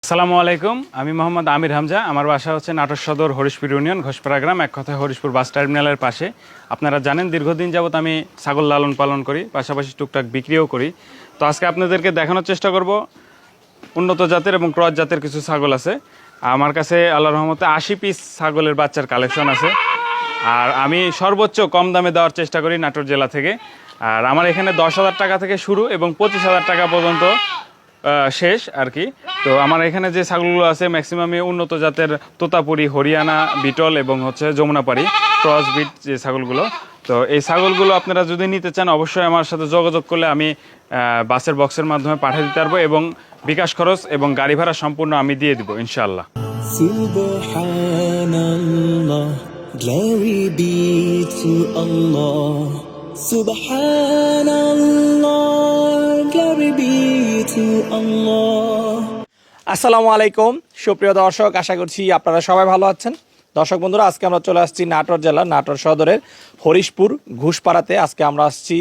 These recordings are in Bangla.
আসসালামু আলাইকুম, আমি মোহাম্মদ আমির হামজা। আমার বাসা হচ্ছে নাটোর সদর হরিশপুর ইউনিয়ন ঘোষপাড়া গ্রাম, এক কথায় হরিশপুর বাস টার্মিনালের পাশে। আপনারা জানেন দীর্ঘদিন যাবত আমি ছাগল লালন পালন করি, পাশাপাশি টুকটাক বিক্রিও করি। তো আজকে আপনাদেরকে দেখানোর চেষ্টা করব উন্নত জাতের এবং ক্রস জাতের কিছু ছাগল আছে আমার কাছে। আল্লাহর রহমতে 80 পিস ছাগলের বাচ্চার কালেকশন আছে, আর আমি সর্বোচ্চ কম দামে দেওয়ার চেষ্টা করি নাটোর জেলা থেকে। আর আমার এখানে 10,000 টাকা থেকে শুরু এবং 25,000 টাকা পর্যন্ত শেষ আর কি। তো আমার এখানে যে ছাগলগুলো আছে ম্যাক্সিমামই উন্নত জাতের তোতাপুরি, হরিয়ানা, বিটল এবং হচ্ছে যমুনাপাড়ি ক্রস বিট যে ছাগলগুলো। তো এই ছাগলগুলো আপনারা যদি নিতে চান অবশ্যই আমার সাথে যোগাযোগ করলে আমি বাসের বক্সের মাধ্যমে পাঠিয়ে দিতে পারবো এবং বিকাশ খরচ এবং গাড়ি ভাড়া সম্পূর্ণ আমি দিয়ে দিব ইনশাআল্লাহ। Subhanallah, glory be to Allah. Subhanallah, glory be to Allah. আসসালামু আলাইকুম সুপ্রিয় দর্শক, আশা করছি আপনারা সবাই ভালো আছেন। দর্শক বন্ধুরা, আজকে আমরা চলে আসছি নাটোর জেলার নাটোর সদরের হরিশপুর ঘুষপাড়াতে। আজকে আমরা আসছি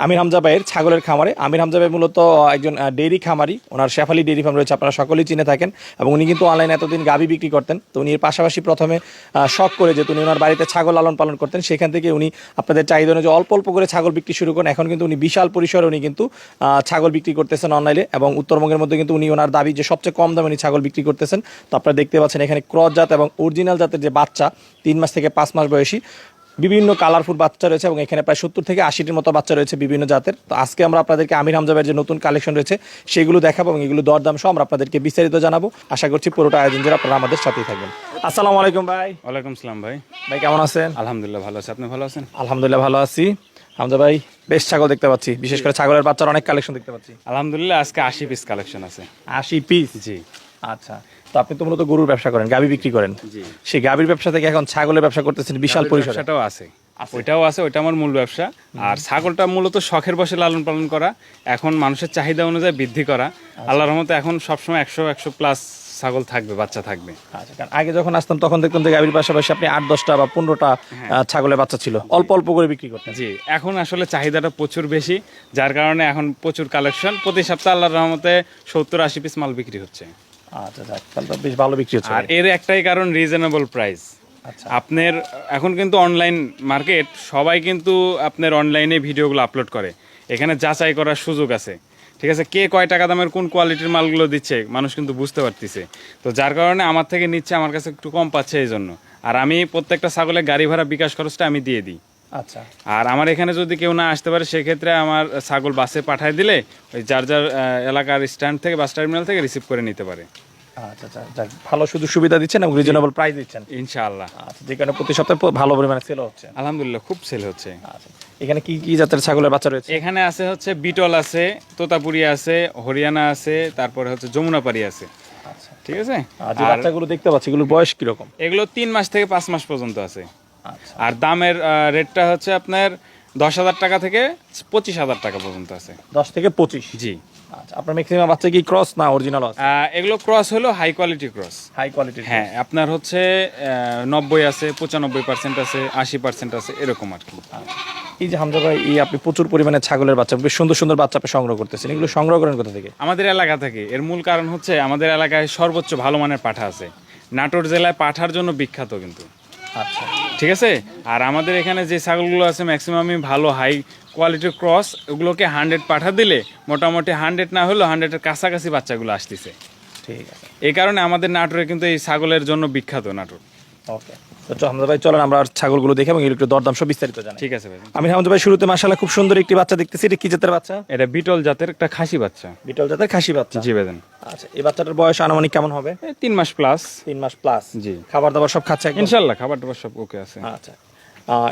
আমির হামজা ভাইয়ের ছাগলের খামারে। আমির হামজা ভাই মূলত একজন ডেইরি খামারি, ওনার শেফালি ডেইরি ফার্ম রয়েছে, আপনারা সকলেই চিনে থাকেন। এবং উনি কিন্তু অনলাইনে এতদিন গাভী বিক্রি করতেন। তো উনি এর পাশাপাশি প্রথমে শখ করে যেহেতু উনি ওনার বাড়িতে ছাগল লালন পালন করতেন, সেখান থেকে উনি আপনাদের চাহিদা অনুযায়ী অল্প অল্প করে ছাগল বিক্রি শুরু করেন। এখন কিন্তু উনি বিশাল পরিসরে উনি কিন্তু ছাগল বিক্রি করতেছেন অনলাইনে, এবং উত্তরবঙ্গের মধ্যে কিন্তু উনি ওনার দাবি যে সবচেয়ে কম দামে উনি ছাগল বিক্রি করতেছেন। তো আপনারা দেখতে পাচ্ছেন এখানে ক্রস জাত এবং অরিজিনাল জাতের যে বাচ্চা 3 মাস থেকে 5 মাস বয়সী বিভিন্ন কালারফুল বাচ্চা রয়েছে, এবং এখানে প্রায় 70 থেকে 80টির মতো বাচ্চা রয়েছে বিভিন্ন জাতের। তো আজকে আমরা আপনাদেরকে আমির হামজা ভাইয়ের যে নতুন কালেকশন রয়েছে সেগুলো দেখাবো এবং এগুলো দরদাম সহ আমরা আপনাদেরকে বিস্তারিত জানাবো। আশা করছি পুরোটা আয়োজন জুড়ে আপনারা আমাদের সাথেই থাকবেন। আসসালামু আলাইকুম ভাই। ওয়ালাইকুম সালাম ভাই। ভাই কেমন আছেন? আলহামদুলিল্লাহ ভালো আছি, আপনি ভালো আছেন? আলহামদুলিল্লাহ ভালো আছি। হামজা ভাই, বেশ ছাগল দেখতে পাচ্ছি, বিশেষ করে ছাগলের বাচ্চার অনেক কালেকশন দেখতে পাচ্ছি। আলহামদুলিল্লাহ আজকে 80 পিস কালেকশন আছে। 80 পিস? জি। আচ্ছা, তো আপনি তো মূলত গরুর ব্যবসা করেন, গাভী বিক্রি করেন। জি। সেই গাভীর ব্যবসা থেকে এখন ছাগলের ব্যবসা করতেছেন বিশাল পরিসরে। ব্যবসাটাও আছে, ওইটাও আছে, ওইটা আমার মূল ব্যবসা। আর ছাগলটা মূলত শখের বসে লালন পালন করা, এখন মানুষের চাহিদা অনুযায়ী বৃদ্ধি করা। আল্লাহর রহমতে এখন সবসময় 100 প্লাস ছাগল থাকবে, বাচ্চা থাকবে। আচ্ছা, কারণ আগে যখন আসতাম তখন দেখতাম যে গাভীর পাশাপাশি আপনি 8-10টা বা 15টা ছাগলের বাচ্চা ছিল, অল্প অল্প করে বিক্রি করতেন। জি, এখন আসলে চাহিদাটা প্রচুর বেশি, যার কারণে এখন প্রচুর কালেকশন। প্রতি সপ্তাহে আল্লাহর রহমতে 70-80 পিস মাল বিক্রি হচ্ছে। আচ্ছা, যাক, তাহলে তো বেশ ভালো বিক্রি হচ্ছে। আর এর একটাই কারণ রিজনেবল প্রাইস। আচ্ছা, আপনার এখন কিন্তু অনলাইন মার্কেট, সবাই কিন্তু আপনার অনলাইনে ভিডিওগুলো আপলোড করে, এখানে যাচাই করার সুযোগ আছে। ঠিক আছে, কে কয় টাকা দামের কোন কোয়ালিটির মালগুলো দিচ্ছে মানুষ কিন্তু বুঝতে পারতেছে। তো যার কারণে আমার থেকে নিচ্ছে, আমার কাছে একটু কম পাচ্ছে এই জন্য। আর আমি প্রত্যেকটা ছাগলের গাড়ি ভাড়া বিকাশ খরচটা আমি দিয়ে দিই। আচ্ছা। আর আমার এখানে যদি কেউ না আসতে পারে সেক্ষেত্রে আমার ছাগল বাসে পাঠিয়ে দিলে ওই যার যার এলাকার স্ট্যান্ড থেকে, বাস টার্মিনাল থেকে রিসিভ করে নিতে পারে। আচ্ছা, যাক, ভালো সুযোগ সুবিধা দিচ্ছেন এবং রিজনেবল প্রাইস দিচ্ছেন ইনশাআল্লাহ। আচ্ছা, যে কারণে প্রতি সপ্তাহে ভালো পরিমাণে সেল হচ্ছে। আলহামদুলিল্লাহ খুব সেল হচ্ছে। আচ্ছা, এখানে কি কি জাতের ছাগলের বাচ্চা রয়েছে? এখানে আছে হচ্ছে বিটল আছে, তোতাপুরি আছে, হরিয়ানা আছে, তারপরে হচ্ছে যমুনাপাড়ি আছে। আচ্ছা, ঠিক আছে। আর যে বাচ্চাগুলো দেখতে পাচ্ছি এগুলোর বয়স কিরকম? এগুলো 3 মাস থেকে 5 মাস পর্যন্ত আছে। আচ্ছা, আর দামের রেটটা হচ্ছে আপনার 10,000 টাকা থেকে 25,000 টাকা পর্যন্ত আছে। 10 থেকে 25? জি। আচ্ছা, আপনার ম্যাক্সিমাম বাচ্চা কি ক্রস না অরিজিনাল আছে? এগুলো ক্রস হলো হাই কোয়ালিটি ক্রস। হাই কোয়ালিটির? হ্যাঁ, আপনার হচ্ছে 90 আছে, 95% আছে, 80% আছে, এরকম আর কি। এই যে হামজা ভাই, এই আপনি প্রচুর পরিমাণে ছাগলের বাচ্চা, বেশ সুন্দর সুন্দর বাচ্চা আপনি সংগ্রহ করতেছেন, এগুলো সংগ্রহ করেন কোথা থেকে? আমাদের এলাকা থেকে। এর মূল কারণ হচ্ছে আমাদের এলাকায় সর্বোচ্চ ভালো মানের পাঠা আছে। নাটোর জেলায় পাঠার জন্য বিখ্যাত কিন্তু। আচ্ছা, ঠিক আছে। আর আমাদের এখানে যে ছাগলগুলো আছে ম্যাক্সিমামই ভালো হাই কোয়ালিটির ক্রস, ওগুলোকে 100 পাঠা দিলে মোটামুটি 100 না হলেও 100-এর কাছাকাছি বাচ্চাগুলো আসতেছে। ঠিক আছে। এই কারণে আমাদের নাটোরে কিন্তু এই ছাগলের জন্য বিখ্যাত নাটোর। ওকে, তো হামজা ভাই চলেন আমরা ছাগলগুলো দেখে এবং এগুলো একটু দরদাম সব বিস্তারিত জানি। ঠিক আছে ভাই। আমি হামজা ভাই শুরুতে মাশাআল্লাহ খুব সুন্দর একটি বাচ্চা দেখতেছি, এটা কি জাতের বাচ্চা? এটা বিটল জাতের একটা খাসি বাচ্চা। বিটল জাতের খাসি বাচ্চা? জি বেদেন। আচ্ছা, এই বাচ্চাটার বয়স আনুমানিক কেমন হবে? 3 মাস প্লাস। 3 মাস প্লাস? জি। খাবার দাবার সব খাচ্ছে একদম? ইনশাআল্লাহ খাবার দাবার সব ওকে আছে। আচ্ছা,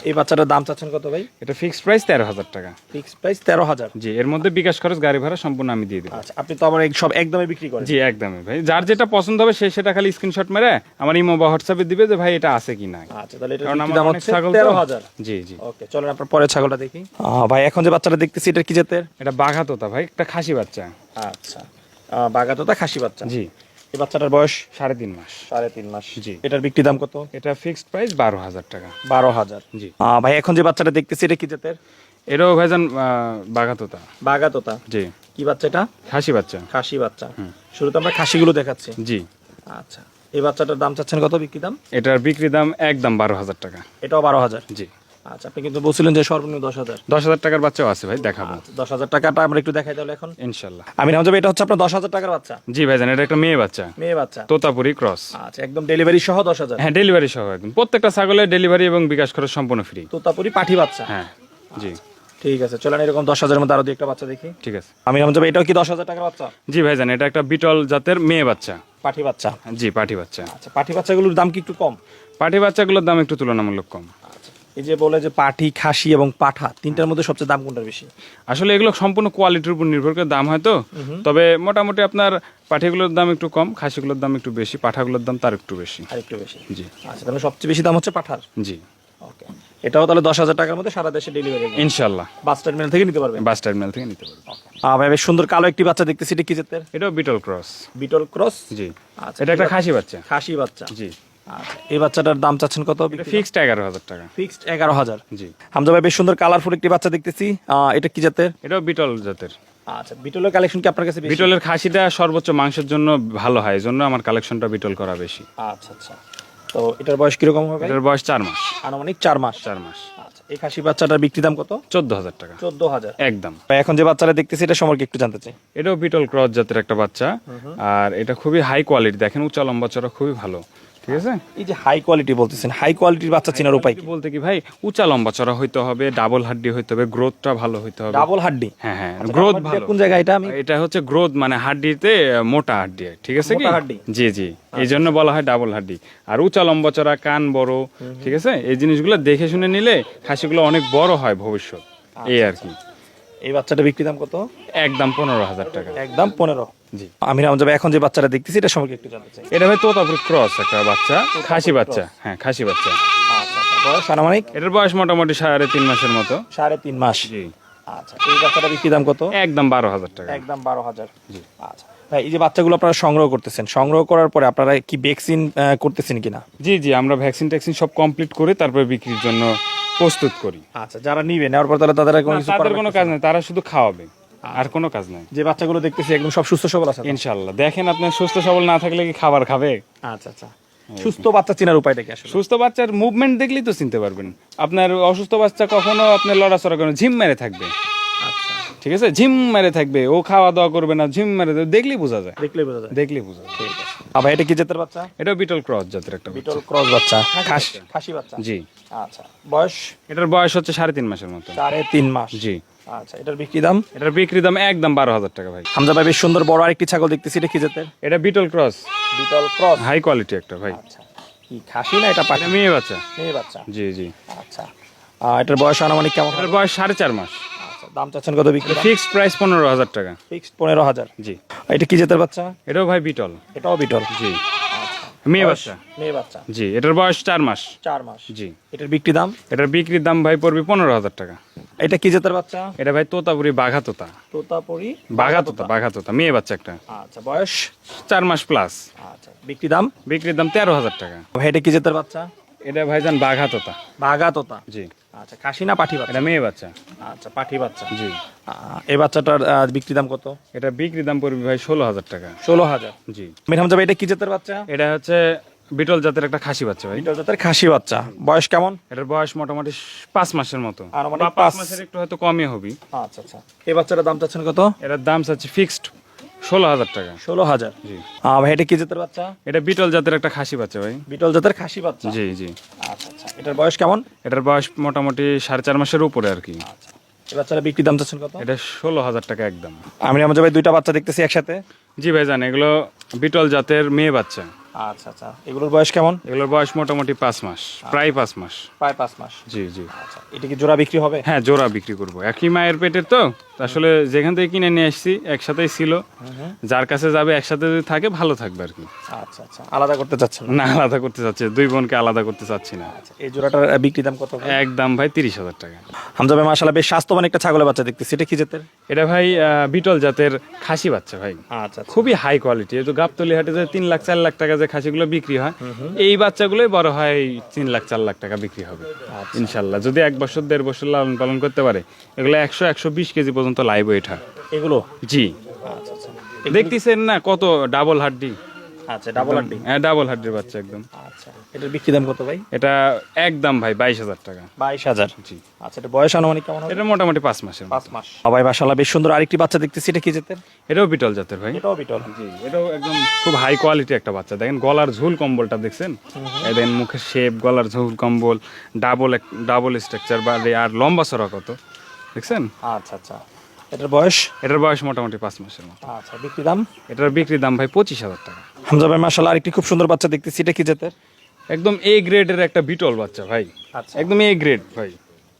এই বাচ্চাটার দাম চাচ্ছেন কত ভাই? এটা ফিক্সড প্রাইস 13,000 টাকা। Fixed price 13,000? জি, এর মধ্যে বিকাশ খরচ গাড়ি ভাড়া সম্পূর্ণ আমি দিয়ে দেব। আচ্ছা, আপনি তো আবার সব একদমই বিক্রি করেন? জি একদমই ভাই, যার যেটা পছন্দ হবে সে সেটা খালি স্ক্রিনশট মেরে আমার ইমো বা হোয়াটসঅ্যাপে দিবে যে ভাই এটা আছে কি না। আচ্ছা, তাহলে এটা কারণ কি আমার দাম অনেক হচ্ছে? ছাগল তো। 13,000? জি জি। ওকে, চলেন আপনার পরের ছাগলটা দেখি। ভাই এখন যে বাচ্চাটা দেখতেছি এটা কি জাতের? এটা বাঘাতোতা ভাই, একটা খাসি বাচ্চা। আচ্ছা, বাগাতোতা খাসি বাচ্চা? জি। এই বাচ্চাটার বয়স 3.5 মাস। 3.5 মাস? জি। এটার বিক্রি দাম কত? এটা ফিক্সড প্রাইস 12,000 টাকা। 12,000? জি। ভাই এখন যে বাচ্চাটা দেখতেছি এটা কি জাতের? এটাও ভাইজান বাঘাতোতা। বাগাতোতা? জি। কি বাচ্চা এটা? খাসি বাচ্চা। খাসি বাচ্চা। শুরুতে আমরা খাসিগুলো দেখাচ্ছি। জি। আচ্ছা, এই বাচ্চাটার দাম চাচ্ছেন কত, বিক্রি দাম? এটার বিক্রি দাম একদম 12,000 টাকা। এটাও 12,000? জি। আচ্ছা, আপনি কিন্তু বলছিলেন যে সর্বনিম্ন 10,000। 10,000 টাকার বাচ্চাও আছে ভাই, দেখাবো। 10,000 টাকাটা আমরা একটু দেখাই তাহলে এখন। ইনশাল্লাহ। আমির হামজা ভাই, এটা হচ্ছে আপনার 10,000 টাকার বাচ্চা? জি ভাইজান, এটা একটা মেয়ে বাচ্চা। মেয়ে বাচ্চা, তোতাপুরি ক্রস। আচ্ছা, একদম ডেলিভারি সহ 10,000? হ্যাঁ, ডেলিভারি সহ একদম। প্রত্যেকটা ছাগলের ডেলিভারি এবং বিকাশ খরচ সম্পূর্ণ ফ্রি। তোতাপুরি পাঠি বাচ্চা? হ্যাঁ। জি। ঠিক আছে, চলেন এরকম 10,000 এর মধ্যে আরো দুই একটা বাচ্চা দেখি। ঠিক আছে। আমির হামজা ভাই, এটাও কি 10,000 টাকার বাচ্চা? জি ভাইজান, এটা একটা বিটল জাতের মেয়ে বাচ্চা। পাঠি বাচ্চা? জি, পাঠি বাচ্চা। আচ্ছা, পাঠি বাচ্চাগুলোর দাম কি একটু কম? পাঠি বাচ্চাগুলোর দাম একটু তুলনামূলক কম। এই যে বলে যে পাঠি, খাসি এবং পাঠা, তিনটার মধ্যে সবচেয়ে দাম কোনটার বেশি? আসলে এগুলো সম্পূর্ণ কোয়ালিটির উপর নির্ভর করে দাম হয় তো। তবে মোটামুটি আপনার পাঠিগুলোর দাম একটু কম, খাসিগুলোর দাম একটু বেশি, পাঠাগুলোর দাম তার একটু বেশি। আর একটু বেশি? জি। আচ্ছা, তাহলে সবচেয়ে বেশি দাম হচ্ছে পাঠার? জি। ওকে, এটাও তাহলে 10,000 টাকার মধ্যে সারা দেশে ডেলিভারি? ইনশাল্লাহ। বাস টার্মিনাল থেকে নিতে পারবেন? বাস টার্মিনাল থেকে নিতে পারবেন। ভাই, বেশ সুন্দর কালো একটি বাচ্চা দেখতেছি, এটা কি জাতের? এটাও বিটল ক্রস। বিটল ক্রস? জি। আচ্ছা, এটা একটা খাসি বাচ্চা। খাসি বাচ্চা? জি। আচ্ছা, এই বাচ্চাটার দাম চাচ্ছেন কত? এটা ফিক্সড 11,000 টাকা। ফিক্সড 11,000? জি। হামজা ভাই, বেশ সুন্দর কালারফুল একটি বাচ্চা দেখতেছি, এটা কি জাতের? এটাও বিটল জাতের। আচ্ছা, বিটলের কালেকশন কি আপনার কাছে বেশি? বিটলের খাসিটা সর্বোচ্চ মাংসের জন্য ভালো হয়, এজন্য আমার কালেকশনটা বিটল করা বেশি। আচ্ছা আচ্ছা, তো এটার বয়স কিরকম হবে? এটার বয়স 4 মাস। আনুমানিক 4 মাস? 4 মাস। আচ্ছা, এই খাসি বাচ্চাটার বিক্রি দাম কত? 14,000 টাকা। 14,000? একদম। ভাই, এখন যে বাচ্চাটা দেখতেছি এটা সম্পর্কে একটু জানতে চাই। এটাও বিটল ক্রস জাতের একটা বাচ্চা। আর এটা খুবই হাই কোয়ালিটি, দেখেন উঁচা লম্বা চড়া খুবই ভালো। ঠিক আছে। এই যে হাই কোয়ালিটি বলতেছেন, হাই কোয়ালিটির বাচ্চা চেনার উপায় কি? বলতে কি ভাই, উঁচা লম্বা চড়া হইতে হবে, ডাবল হাড্ডি হইতে হবে, গ্রোথটা ভালো হইতে হবে। ডাবল হাড্ডি? হ্যাঁ হ্যাঁ, আচ্ছা, গ্রোথ ডাবল হাড্ডি ভালো। কোন জায়গায় এটা? আমি এটা হচ্ছে গ্রোথ মানে হাড্ডিতে মোটা হাড্ডি, ঠিক আছে কি? মোটা হাড্ডি? জি জি, এই জন্য বলা হয় ডাবল হাড্ডি। আর উঁচা লম্বা চড়া, কান বড়, ঠিক আছে, এই জিনিসগুলো দেখে শুনে নিলে খাসিগুলো অনেক বড় হয় ভবিষ্যৎ। এই আর কি। এই বাচ্চাটা বিক্রি দাম কত? একদম 15,000 টাকা। একদম 15? জি। আমির হামজা ভাই, এখন যে বাচ্চাটা দেখতেছি এটা সম্পর্কে একটু জানতে চাই। এটা ভাই তোতাপুরি ক্রস একটা বাচ্চা, খাসি বাচ্চা। হ্যাঁ, খাসি বাচ্চা। আচ্ছা, বয়স আনুমানিক? এটার বয়স মোটামুটি 3.5 মাসের মতো। 3.5 মাস? জি। আচ্ছা, এই বাচ্চাটা বিক্রি দাম কত? একদম 12,000 টাকা। একদম 12,000? জি। আচ্ছা ভাই, এই যে বাচ্চাগুলো আপনারা সংগ্রহ করতেছেন, সংগ্রহ করার পরে আপনারা কি ভ্যাকসিন করতেছেন কিনা? জি জি, আমরা ভ্যাকসিন ট্যাকসিন সব কমপ্লিট করে তারপরে বিক্রির জন্য প্রস্তুত করি। আচ্ছা, যারা নিবে নেওয়ার পর তাহলে তাদের কোনো কিছু তাদের করা কোনো লাগতেছে কাজ না? নেই, তারা শুধু খাওয়াবে, আর কোনো কাজ নাই। যে বাচ্চাগুলো দেখতেছি একদম সব সুস্থ সবল আছে? ইনশাল্লাহ। দেখেন, আপনার সুস্থ সবল না থাকলে কি খাবার খাবে? আচ্ছা আচ্ছা, সুস্থ বাচ্চা চেনার উপায়টা কি আসলে? সুস্থ বাচ্চার মুভমেন্ট দেখলেই তো চিনতে পারবেন। আপনার অসুস্থ বাচ্চা কখনো আপনার লড়াচড়া করে ঝিম মেরে থাকবে, আচ্ছা, ঠিক আছে, ঝিম মেরে থাকবে, ও খাওয়া দাওয়া করবে না, ঝিম মেরে থাকবে, দেখলেই বোঝা যায়। দেখলেই বোঝা যায়? দেখলেই বোঝা যায়। ঠিক আছে। ভাই, এটা কি জাতের বাচ্চা? এটা বিটল ক্রস জাতের একটা বাচ্চা। বিটল ক্রস বাচ্চা? খাসি বাচ্চা? জি। আচ্ছা, বয়স? এটার বয়স হচ্ছে 3.5 মাসের মতো। 3.5 মাস? জি। আচ্ছা, এটার বিক্রি দাম? এটার বিক্রি দাম একদম 12,000 টাকা ভাই। হামজা ভাই, বেশ সুন্দর বড় আরেকটি ছাগল দেখতেছি, এটা কি জাতের? এটা Beetal cross, Beetal cross? High quality একটা ভাই। আচ্ছা, কি খাসি না এটা পাঠি? এটা মেয়ে বাচ্চা। মেয়ে বাচ্চা? জি জি। আচ্ছা, এটার বয়স আনুমানিক কেমন? এটার বয়স 4.5 মাস। আচ্ছা, দাম চাচ্ছেন কত বিক্রি? ফিক্সড প্রাইস 15,000 টাকা। ফিক্সড 15,000? জি। এটা কি জাতের বাচ্চা? এটাও ভাই বিটল। এটাও বিটল? জি। আচ্ছা, মেয়ে বয়স? বাচ্চা। মেয়ে বাচ্চা? জি। এটার বয়স 4 মাস। 4 মাস? জি। এটার বিক্রি দাম? এটার বিক্রির দাম ভাই পড়বে 15,000 টাকা। এটা কি জাতের বাচ্চা? এটা ভাই তোতাপুরি বাঘা তোতা। তোতাপুরি বাঘা তোতা মেয়ে বাচ্চা একটা। আচ্ছা, বয়স? 4 মাস প্লাস। আচ্ছা, বিক্রি দাম? বিক্রির দাম 13,000 টাকা। ভাই, এটা কি জাতের বাচ্চা? এটা ভাইজান বাঘা তোতা। বাঘা তোতা? জি। আচ্ছা, খাসি না পাঠি বাচ্চা? এটা মেয়ে বাচ্চা। আচ্ছা, পাঠি বাচ্চা? জি। এই বাচ্চাটার বিক্রি দাম কত? এটা বিক্রির দাম পড়বে ভাই 16,000 টাকা। 16,000? জি। আমির হামজা ভাই, এটা কি জাতের বাচ্চা? এটা হচ্ছে বিটল জাতের একটা খাসি বাচ্চা ভাই। বিটল জাতের খাসি বাচ্চা? বয়স কেমন? এটার বয়স মোটামুটি 5 মাসের মতো। আনুমানিক বা 5 পাঁচ। মাসের একটু হয়তো কমই হবে। আচ্ছা আচ্ছা, এই বাচ্চাটার দাম চাচ্ছেন কত? এটার দাম চাচ্ছে ফিক্সড 16,000 টাকা। 16,000? জি। ভাই, এটা কি জাতের বাচ্চা? এটা বিটল জাতের একটা খাসি বাচ্চা ভাই। বিটল জাতের খাসি বাচ্চা? জি জি। আচ্ছা আচ্ছা, এটার বয়স কেমন? এটার বয়স মোটামুটি 4.5 মাসের উপরে আর কি। আচ্ছা, এই বাচ্চাটা বিক্রি দাম চাচ্ছেন কত? এটা 16,000 টাকা একদম। আমির হামজা ভাই, দুইটা বাচ্চা দেখতেছি একসাথে? জি ভাই জান, এগুলো বিটল জাতের মেয়ে বাচ্চা। আচ্ছা আচ্ছা, এগুলোর বয়স কেমন? এগুলোর বয়স মোটামুটি 5 মাস, প্রায় 5 মাস। প্রায় 5 মাস? জি জি। আচ্ছা, এটা কি জোড়া বিক্রি হবে? হ্যাঁ, জোড়া বিক্রি করব। একই মায়ের পেটের তো, আসলে যেখান থেকে কিনে নিয়ে আসছি একসাথেই ছিল। যার কাছে যাবে একসাথে যদি থাকে ভালো থাকবে আর কি। আচ্ছা আচ্ছা, আলাদা করতে চাচ্ছেন না? না, আলাদা করতে চাচ্ছে, দুই বোনকে আলাদা করতে চাচ্ছি না। আচ্ছা, এই জোড়াটার বিক্রি দাম কত? একদম ভাই 30,000 টাকা। হামজা ভাই, মাশাআল্লাহ বেশ স্বাস্থ্যবান একটা ছাগলের বাচ্চা দেখতেছি, এটা কি জাতের? এটা ভাই বিটল জাতের খাসি বাচ্চা ভাই। আচ্ছা, খুবই হাই কোয়ালিটি। এই তো গাবতলি হাটে যে 3 লাখ 4 লাখ টাকা যে যে খাসিগুলো বিক্রি হয় এই বাচ্চাগুলোই বড় হয় 3 লাখ 4 লাখ টাকা বিক্রি হবে ইনশাল্লাহ, যদি 1 বছর 1.5 বছর লালন পালন করতে পারে। এগুলো 100-120 কেজি পর্যন্ত লাইভ ওয়েট হয়। এগুলো জি, আচ্ছা আচ্ছা দেখতেছেন না কত ডাবল হাড্ডি। আচ্ছা, ডাবল হাড্ডি। হ্যাঁ, ডাবল হাড্ডির বাচ্চা একদম। আচ্ছা, এটার বিক্রি দাম কত ভাই? এটা একদম ভাই 22,000 টাকা। 22,000। জি। আচ্ছা, এটা বয়স আনুমানিক কেমন হবে? এটা মোটামুটি 5 মাসের। 5 মাস। ভাই মাশাআল্লাহ বেশ সুন্দর আরেকটি বাচ্চা দেখতেছি, এটা কি জাতের? এটাও বিটল জাতের ভাই। এটাও বিটল। জি, এটাও একদম খুব হাই কোয়ালিটি একটা বাচ্চা। দেখেন গলার ঝুল কম্বলটা দেখছেন, এই দেখেন মুখের শেপ, গলার ঝুল কম্বল, ডাবল স্ট্রাকচার বাড়ি, আর লম্বা চড়া কত দেখছেন। আচ্ছা আচ্ছা, এটার বয়স? এটার বয়স মোটামুটি 5 মাসের মতো। আচ্ছা, বিক্রি দাম? এটার বিক্রি দাম ভাই 25,000 টাকা। হামজা ভাই মাশাআল্লাহ আরেকটি খুব সুন্দর বাচ্চা দেখতেছি, এটা কি জাতের? একদম এ গ্রেডের একটা বিটল বাচ্চা ভাই। আচ্ছা। একদম এ গ্রেড ভাই।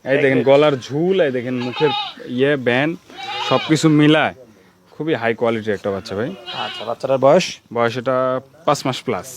এই দেখেন গলার ঝুল, এই দেখেন মুখের ব্যান, সবকিছু মিলায় খুবই হাই কোয়ালিটির একটা বাচ্চা ভাই। আচ্ছা, বাচ্চাটার বয়স? বয়স এটা 5 মাস প্লাস।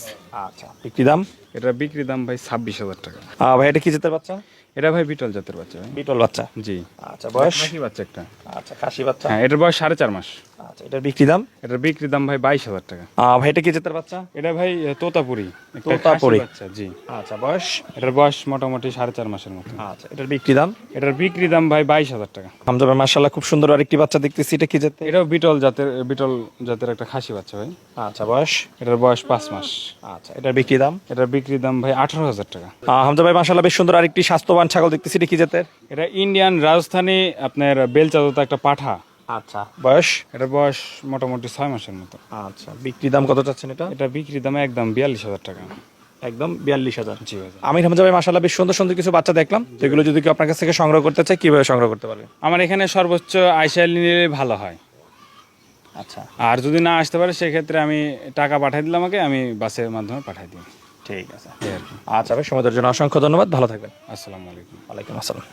আচ্ছা, বিক্রি দাম? এটার বিক্রি দাম ভাই 26,000 টাকা। ভাই এটা কি জাতের বাচ্চা? এটা ভাই বিটল জাতের বাচ্চা ভাই। বিটল বাচ্চা। জি। আচ্ছা, বয়স? খাসি বাচ্চা একটা। আচ্ছা, খাসি বাচ্চা। হ্যাঁ, এটার বয়স 4.5 মাস। আচ্ছা, এটার বিক্রি দাম? এটার বিক্রি দাম ভাই 22,000 টাকা। ভাই এটা কি জাতের বাচ্চা? এটা ভাই তোতাপুরি, একটা তোতাপুরি খাসি বাচ্চা। জি। আচ্ছা, বয়স? এটার বয়স মোটামুটি 4.5 মাসের মতো। আচ্ছা, এটার বিক্রি দাম? এটার বিক্রি দাম ভাই 22,000 টাকা। হামজা ভাই মাশাআল্লাহ খুব সুন্দর আরেকটি বাচ্চা দেখতেছি, এটা কি জাতের? এটাও বিটল জাতের একটা খাসি বাচ্চা ভাই। আচ্ছা, বয়স? এটার বয়স 5 মাস। আচ্ছা, এটার বিক্রি দাম? এটার বিক্রি দাম ভাই 18,000 টাকা। হামজা ভাই মাশাআল্লাহ বেশ সুন্দর আরেকটি স্বাস্থ্যবান ছাগল দেখতেছি, এটা কি জাতের? এটা ইন্ডিয়ান রাজস্থানী আপনার বেলচাদত একটা পাঠা। আচ্ছা, বয়স? এটার বয়স মোটামুটি 6 মাসের মতো। আচ্ছা, বিক্রি দাম কত চাচ্ছেন এটা? এটা বিক্রি দাম একদম 42,000 টাকা। একদম 42,000। জি ভাই। আমির হামজা ভাই মাশাআল্লাহ বেশ সুন্দর সুন্দর কিছু বাচ্চা দেখলাম, তো এগুলো যদি কেউ আপনার কাছ থেকে সংগ্রহ করতে চায় কিভাবে সংগ্রহ করতে পারবে? আমার এখানে সর্বোচ্চ আইসাইল নিলে ভালো হয়। আচ্ছা, আর যদি না আসতে পারে সেক্ষেত্রে আমি টাকা পাঠিয়ে দিলাম, আমাকে আমি বাসের মাধ্যমে পাঠিয়ে দিই। ঠিক আছে। এই আর কি। আচ্ছা ভাই, সময়ের জন্য অসংখ্য ধন্যবাদ, ভালো থাকবেন। আসসালামু আলাইকুম। ওয়ালাইকুম আসসালাম।